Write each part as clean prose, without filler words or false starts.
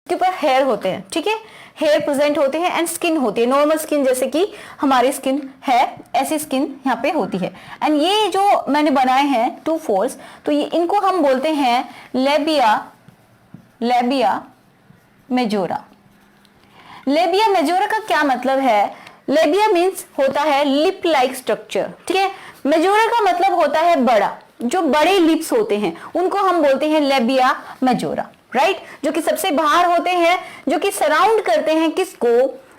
के ऊपर हेयर होते हैं, ठीक है, हेयर प्रेजेंट होते हैं एंड स्किन होती है, नॉर्मल स्किन जैसे कि हमारी स्किन है, ऐसी स्किन यहाँ पे होती है। एंड ये जो मैंने बनाए हैं टू फोल्ड्स, तो ये इनको हम बोलते हैं लेबिया मेजोरा। लेबिया मेजोरा का क्या मतलब है? लेबिया मीन्स होता है लिप लाइक स्ट्रक्चर, ठीक है। मेजोरा का मतलब होता है बड़ा, जो बड़े लिप्स होते हैं उनको हम बोलते हैं लेबिया मेजोरा, राइट, जो कि सबसे बाहर होते हैं, जो कि सराउंड करते हैं किसको?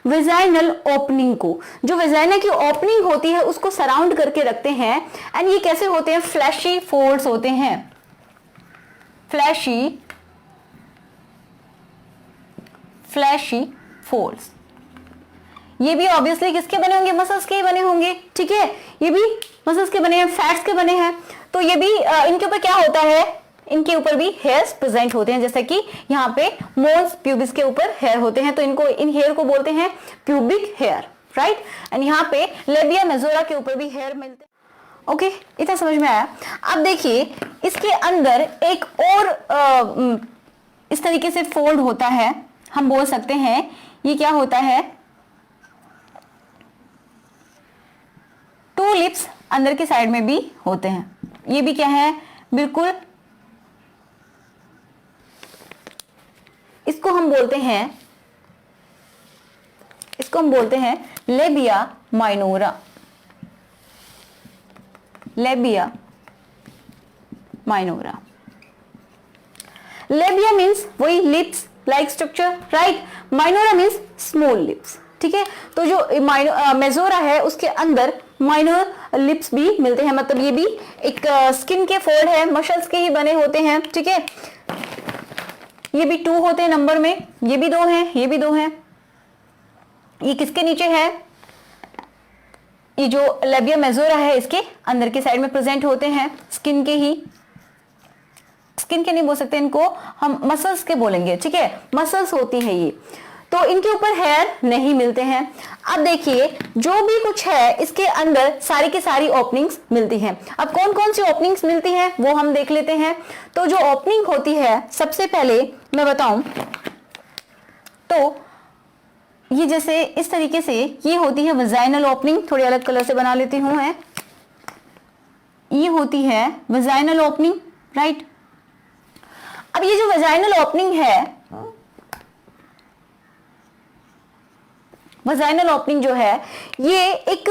वेजाइनल ओपनिंग को। जो वेजाइना की ओपनिंग होती है उसको सराउंड करके रखते हैं। एंड ये कैसे होते हैं? फ्लैशी फोल्ड्स होते हैं, फ्लैशी फोल्ड्स। ये भी ऑब्वियसली किसके बने होंगे? मसल्स के ही बने होंगे, ठीक है, ये भी मसल्स के बने हैं, फैट्स के बने हैं। तो ये भी इनके ऊपर क्या होता है? इनके ऊपर भी हेयर्स प्रेजेंट होते हैं, जैसे कि यहाँ पे मोल्स प्यूबिस के ऊपर हेयर होते हैं, तो इनको, इन हेयर को बोलते हैं प्यूबिक हेयर, राइट। एंड यहाँ पे लेबिया मेजोरा के ऊपर भी हेयर मिलते हैं। ओके, इतना समझ में आया? अब देखिए इसके अंदर एक और इस तरीके से फोल्ड होता है, हम बोल सकते हैं ये क्या होता है? टू लिप्स अंदर की साइड में भी होते हैं। ये भी क्या है? बिल्कुल, इसको हम बोलते हैं labia minora. Labia minora. Labia means वही lips like structure, right. Minora means small lips, ठीक है। तो जो मेजोरा है उसके अंदर माइनर लिप्स भी मिलते हैं, मतलब ये भी एक स्किन के फोल्ड है, मसल्स के ही बने होते हैं, ठीक है। ये भी 2 होते हैं नंबर में, ये भी 2 हैं, ये भी 2 हैं। ये किसके नीचे है? ये जो लेबिया मेजोरा है इसके अंदर की साइड में प्रेजेंट होते हैं, स्किन के ही, स्किन के नहीं बोल सकते इनको, हम मसल्स के बोलेंगे, ठीक है, मसल्स होती है ये। तो इनके ऊपर हेयर नहीं मिलते हैं। अब देखिए जो भी कुछ है इसके अंदर सारी की सारी ओपनिंग्स मिलती हैं। अब कौन कौन सी ओपनिंग्स मिलती हैं वो हम देख लेते हैं। तो जो ओपनिंग होती है सबसे पहले मैं बताऊं तो ये जैसे इस तरीके से ये होती है वेजाइनल ओपनिंग, थोड़ी अलग कलर से बना लेती हूं मैं। ये होती है वेजाइनल ओपनिंग, राइट। अब ये जो वेजाइनल ओपनिंग है, वेजाइनल ओपनिंग जो है ये एक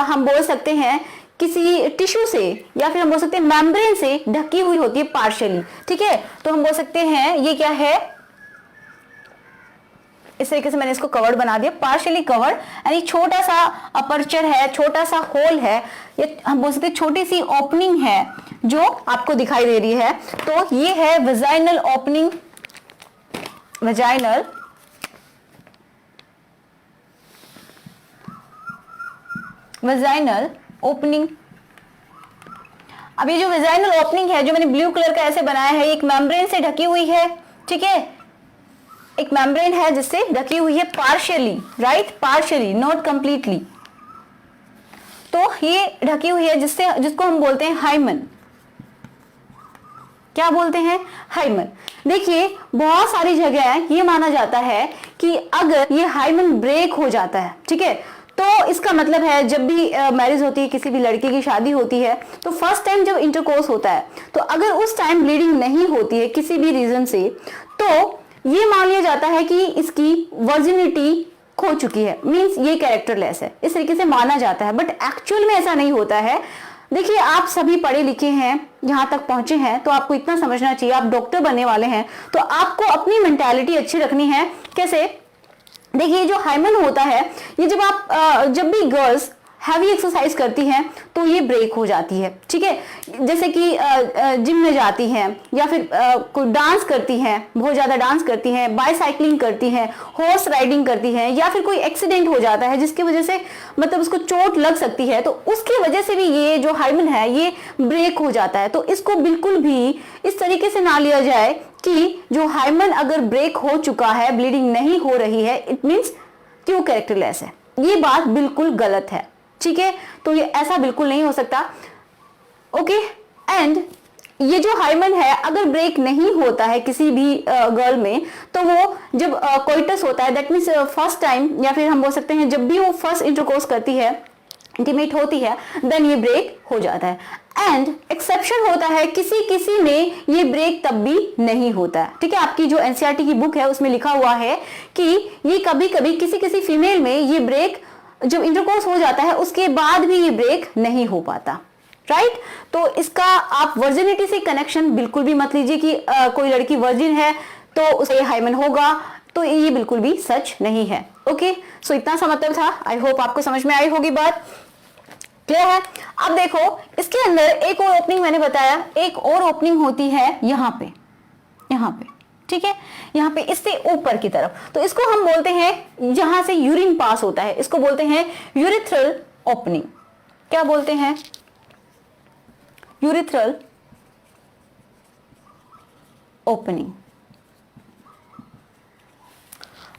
हम बोल सकते हैं किसी टिश्यू से या फिर हम बोल सकते हैं मेम्ब्रेन से ढकी हुई होती है पार्शियली, ठीक है। तो हम बोल सकते हैं ये क्या है? इस तरीके से मैंने इसको कवर्ड बना दिया, पार्शियली कवर्ड, यानी छोटा सा अपर्चर है, छोटा सा होल है, ये हम बोल सकते हैं छोटी सी ओपनिंग है जो आपको दिखाई दे रही है। तो ये है वेजाइनल ओपनिंग, वेजाइनल ओपनिंग। अब ये जो वेजाइनल ओपनिंग है जो मैंने ब्लू कलर का ऐसे बनाया है, एक मेम्ब्रेन से ढकी हुई है, ठीक है, एक मेम्ब्रेन है जिससे ढकी हुई है partially, right, partially, not completely. तो ये ढकी हुई है जिसको हम बोलते हैं हाइमन। क्या बोलते हैं? हाइमन। देखिए बहुत सारी जगह ये माना जाता है कि अगर ये हाइमन ब्रेक हो जाता है, ठीक है, तो इसका मतलब है जब भी मैरिज होती है, किसी भी लड़की की शादी होती है, तो फर्स्ट टाइम जब इंटरकोर्स होता है तो अगर उस टाइम ब्लीडिंग नहीं होती है किसी भी रीजन से, तो ये मान लिया जाता है कि इसकी वर्जिनिटी खो चुकी है, मींस ये कैरेक्टरलेस है, इस तरीके से माना जाता है। बट एक्चुअल में ऐसा नहीं होता है। देखिए आप सभी पढ़े लिखे हैं, यहाँ तक पहुंचे हैं, तो आपको इतना समझना चाहिए, आप डॉक्टर बनने वाले हैं तो आपको अपनी मेंटालिटी अच्छी रखनी है। कैसे? देखिए जो हाइमन होता है ये जब भी गर्ल्स हैवी एक्सरसाइज करती हैं तो ये ब्रेक हो जाती है, ठीक है। जैसे कि जिम में जाती हैं या फिर कोई डांस करती हैं, बहुत ज़्यादा डांस करती हैं, बाईसाइकिलिंग करती हैं, हॉर्स राइडिंग करती हैं, या फिर कोई एक्सीडेंट हो जाता है जिसकी वजह से मतलब उसको चोट लग सकती है, तो उसकी वजह से भी ये जो हाइमन है ये ब्रेक हो जाता है। तो इसको बिल्कुल भी इस तरीके से ना लिया जाए कि जो हाइमन अगर ब्रेक हो चुका है, ब्लीडिंग नहीं हो रही है, इट मीन्स कि वो कैरेक्टरलेस है। ये बात बिल्कुल गलत है, ठीक है। तो ये ऐसा बिल्कुल नहीं हो सकता। ओके, एंड ये जो हाइमन है अगर ब्रेक नहीं होता है किसी भी गर्ल में, तो वो जब कोइटस होता है, दैट मीन्स फर्स्ट टाइम, या फिर हम बोल सकते हैं जब भी वो फर्स्ट इंटरकोर्स करती है, इंटीमेट होती है, देन ये ब्रेक हो जाता है। एंड एक्सेप्शन होता है, किसी किसी में ये ब्रेक तब भी नहीं होता है। ठीक है, आपकी जो एनसीईआरटी की बुक है उसमें लिखा हुआ है कि ये कभी कभी किसी किसी फीमेल में ये ब्रेक जब इंटरकोर्स हो जाता है उसके बाद भी ये ब्रेक नहीं हो पाता। राइट तो इसका आप वर्जिनिटी से कनेक्शन बिल्कुल भी मत लीजिए कि कोई लड़की वर्जिन है तो उसे हाइमन होगा, तो ये बिल्कुल भी सच नहीं है। ओके सो इतना सा मतलब था। आई होप आपको समझ में आई होगी बात, क्लियर है। अब देखो इसके अंदर एक और ओपनिंग मैंने बताया, एक और ओपनिंग होती है यहाँ पे, यहाँ पे, ठीक है, यहाँ पे इससे ऊपर की तरफ, तो इसको हम बोलते हैं, जहां से यूरिन पास होता है इसको बोलते हैं यूरिथ्रल ओपनिंग। क्या बोलते हैं? Urethral opening.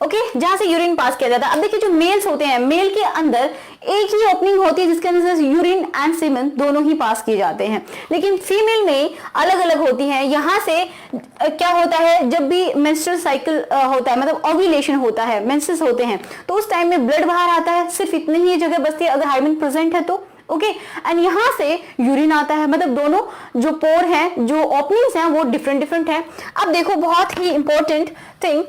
ओके जहां से यूरिन पास किया जाता है। अब देखिए जो मेल्स होते हैं, मेल के अंदर एक ही ओपनिंग होती है जिसके अंदर यूरिन एंड सीमेन दोनों ही पास किए जाते हैं, लेकिन फीमेल में अलग अलग होती हैं। यहां से क्या होता है, जब भी मेंस्ट्रुअल साइकिल होता है, मतलब ओव्यूलेशन होता है, मेंसेस होते हैं, तो उस टाइम में ब्लड बाहर आता है, सिर्फ इतनी ही जगह बचती है अगर हाइमन प्रेजेंट है तो। ओके एंड यहां से यूरिन आता है, मतलब दोनों जो पोर हैं, जो ओपनिंग्स हैं वो डिफरेंट डिफरेंट है। अब देखो बहुत ही इंपॉर्टेंट थिंग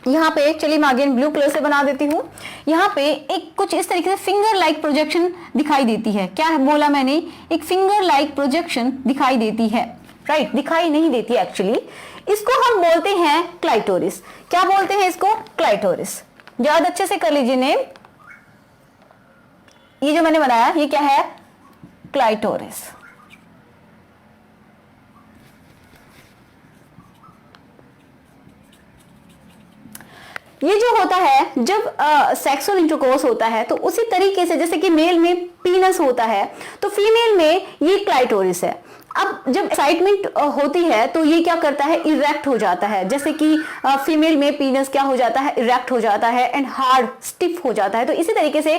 यहाँ पे चलिए मैं अगेन ब्लू कलर से बना देती हूँ। यहाँ पे एक कुछ इस तरीके से फिंगर लाइक प्रोजेक्शन दिखाई देती है। क्या बोला मैंने? एक फिंगर लाइक प्रोजेक्शन दिखाई देती है। राइट दिखाई नहीं देती एक्चुअली, इसको हम बोलते हैं क्लाइटोरिस। क्या बोलते हैं इसको? क्लाइटोरिस। याद अच्छे से कर लीजिए नेम। ये जो मैंने बनाया ये क्या है? क्लाइटोरिस। ये जो होता है जब सेक्सुअल इंटरकोर्स होता है तो उसी तरीके से जैसे कि मेल में पीनस होता है तो फीमेल में ये क्लाइटोरिस है। अब जब एक्साइटमेंट होती है तो ये क्या करता है? इरेक्ट हो जाता है। जैसे कि फीमेल में पीनस क्या हो जाता है? इरेक्ट हो जाता है एंड हार्ड स्टिफ हो जाता है। तो इसी तरीके से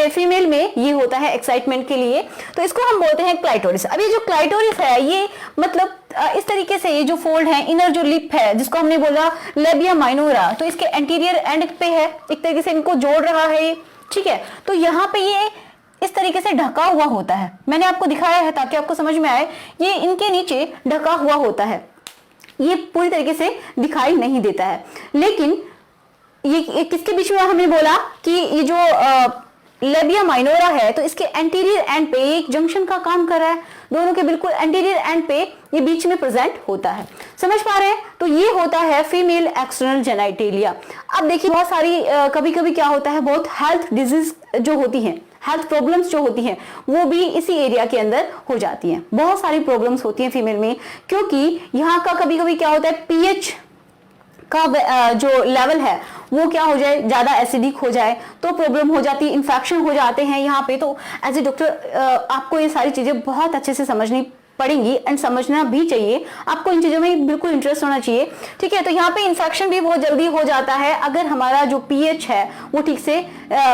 फीमेल में ये होता है एक्साइटमेंट के लिए, तो इसको हम बोलते हैं क्लाइटोरिस। अब ये जो क्लाइटोरिस है ये मतलब इस तरीके से ये जो फोल्ड है, इनर जो लिप है जिसको हमने बोला लेबिया माइनोरा, तो इसके एंटीरियर एंड पे है, एक तरीके से इनको जोड़ रहा है ये, ठीक है। तो यहाँ पे ये इस तरीके से ढका हुआ होता है, मैंने आपको दिखाया है ताकि आपको समझ में आए। ये इनके नीचे ढका हुआ होता है, ये पूरी तरीके से दिखाई नहीं देता है। लेकिन ये किसके बीच में हमने बोला कि ये जो लेबिया माइनोरा है तो इसके एंटीरियर एंड पे एक जंक्शन का काम कर रहा है, दोनों के बिल्कुल एंटीरियर एंड पे ये बीच में प्रेजेंट होता है। समझ पा रहे हैं? तो ये होता है फीमेल एक्सटर्नल जेनिटलिया। अब देखिए बहुत सारी कभी कभी क्या होता है, बहुत हेल्थ डिजीज जो होती हैं, हेल्थ प्रॉब्लम्स जो होती हैं वो भी इसी एरिया के अंदर हो जाती हैं। बहुत सारी प्रॉब्लम्स होती हैं फीमेल में, क्योंकि यहाँ का कभी कभी क्या होता है, पीएच का जो लेवल है वो क्या हो जाए, ज्यादा एसिडिक हो जाए तो प्रॉब्लम हो जाती है, इन्फेक्शन हो जाते हैं यहाँ पे। तो एज ए डॉक्टर आपको ये सारी चीजें बहुत अच्छे से समझनी पड़ेंगी एंड समझना भी चाहिए। आपको इन चीजों में बिल्कुल इंटरेस्ट होना चाहिए, ठीक है। तो यहाँ पे इन्फेक्शन भी बहुत जल्दी हो जाता है अगर हमारा जो पीएच है वो ठीक से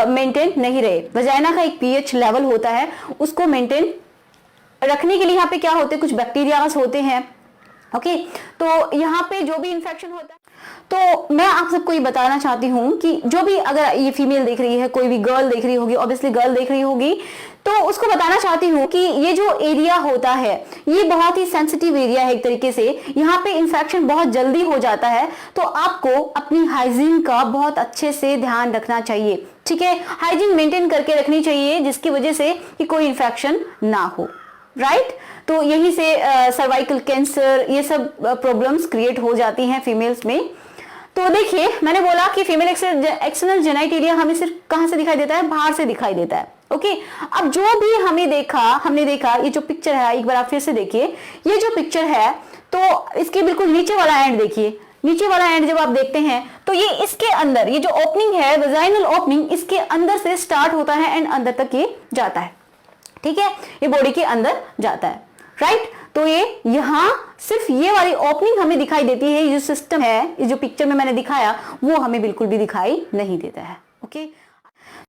मेंटेन नहीं रहे। वजाइना का एक पीएच लेवल होता है, उसको मेंटेन रखने के लिए यहाँ पे क्या होते हैं, कुछ बैक्टीरियाज होते हैं। ओके तो यहाँ पे जो भी इन्फेक्शन होता है, तो मैं आप सबको ये बताना चाहती हूँ कि जो भी अगर ये फीमेल देख रही है, कोई भी गर्ल देख रही होगी, ऑब्वियसली गर्ल देख रही होगी, तो उसको बताना चाहती हूँ कि ये जो एरिया होता है ये बहुत ही सेंसिटिव एरिया है एक तरीके से। यहाँ पे इन्फेक्शन बहुत जल्दी हो जाता है, तो आपको अपनी हाइजीन का बहुत अच्छे से ध्यान रखना चाहिए, ठीक है। हाइजीन मेंटेन करके रखनी चाहिए जिसकी वजह से कि कोई इन्फेक्शन ना हो, राइट। तो यही से सर्वाइकल कैंसर ये सब प्रॉब्लम्स क्रिएट हो जाती हैं फीमेल्स में। तो देखिए मैंने बोला कि फीमेल एक्सटर्नल जेनिटलिया हमें सिर्फ कहां से दिखाई देता है, बाहर से दिखाई देता है। ओके अब जो भी हमने देखा ये जो पिक्चर है, एक बार आप फिर से देखिए, ये जो पिक्चर है तो इसके बिल्कुल नीचे वाला एंड देखिए, नीचे वाला एंड जब आप देखते हैं तो ये इसके अंदर, ये जो ओपनिंग है वेजाइनल ओपनिंग, इसके अंदर से स्टार्ट होता है एंड अंदर तक ये जाता है, ठीक है, ये बॉडी के अंदर जाता है, राइट। तो ये यहाँ सिर्फ ये वाली ओपनिंग हमें दिखाई देती है, ये जो सिस्टम है, ये जो पिक्चर में मैंने दिखाया वो हमें बिल्कुल भी दिखाई नहीं देता है। ओके